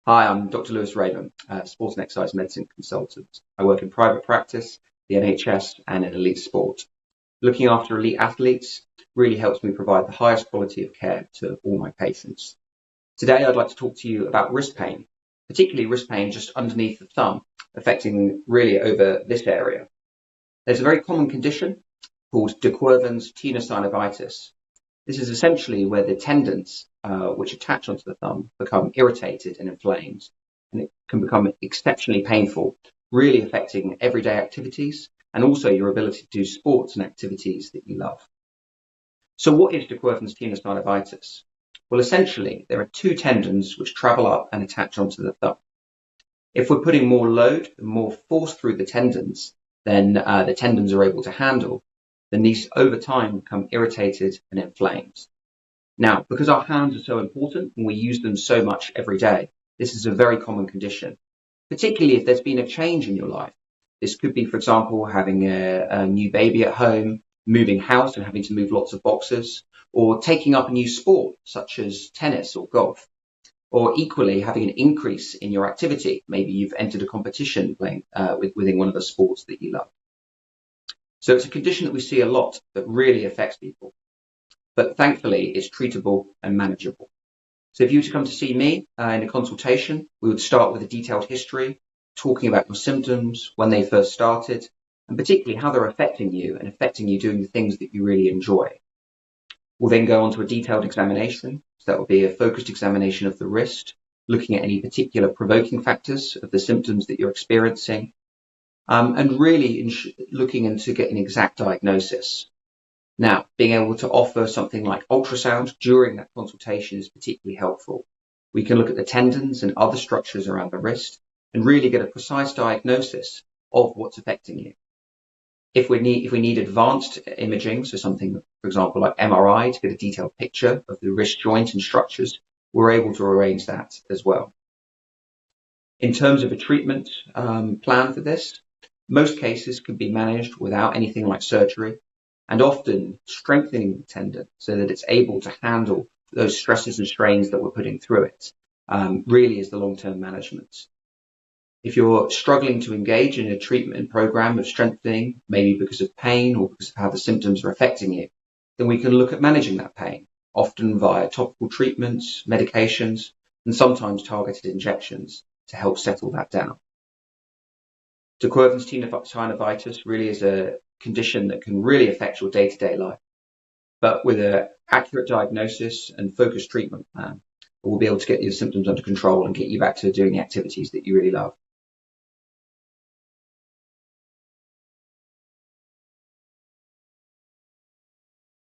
Hi, I'm Dr. Lewis Raiman, sports and exercise medicine consultant. I work in private practice, the NHS, and in elite sport. Looking after elite athletes really helps me provide the highest quality of care to all my patients. Today, I'd like to talk to you about wrist pain, particularly wrist pain just underneath the thumb, affecting really over this area. There's a very common condition called Quervain's tenosynovitis. This is essentially where the tendons, which attach onto the thumb, become irritated and inflamed, and it can become exceptionally painful, really affecting everyday activities and also your ability to do sports and activities that you love. So what is de Quervain's tenosynovitis? Well, essentially, there are two tendons which travel up and attach onto the thumb. If we're putting more load and more force through the tendons than the tendons are able to handle, then these over time become irritated and inflamed. Now, because our hands are so important and we use them so much every day, this is a very common condition, particularly if there's been a change in your life. This could be, for example, having a new baby at home, moving house and having to move lots of boxes, or taking up a new sport such as tennis or golf, or equally having an increase in your activity. Maybe you've entered a competition playing within one of the sports that you love. So it's a condition that we see a lot that really affects people, but thankfully it's treatable and manageable. So if you were to come to see me in a consultation, we would start with a detailed history, talking about your symptoms, when they first started, and particularly how they're affecting you and affecting you doing the things that you really enjoy. We'll then go on to a detailed examination. So that will be a focused examination of the wrist, looking at any particular provoking factors of the symptoms that you're experiencing, and really looking into getting an exact diagnosis. Now, being able to offer something like ultrasound during that consultation is particularly helpful. We can look at the tendons and other structures around the wrist and really get a precise diagnosis of what's affecting you. If we need advanced imaging, so something, for example, like MRI to get a detailed picture of the wrist joint and structures, we're able to arrange that as well. In terms of a treatment plan for this, most cases can be managed without anything like surgery, and often strengthening the tendon so that it's able to handle those stresses and strains that we're putting through it really is the long-term management. If you're struggling to engage in a treatment program of strengthening, maybe because of pain or because of how the symptoms are affecting you, then we can look at managing that pain, often via topical treatments, medications, and sometimes targeted injections to help settle that down. De Quervain's tenosynovitis really is a condition that can really affect your day-to-day life, but with an accurate diagnosis and focused treatment plan, we'll be able to get your symptoms under control and get you back to doing the activities that you really love.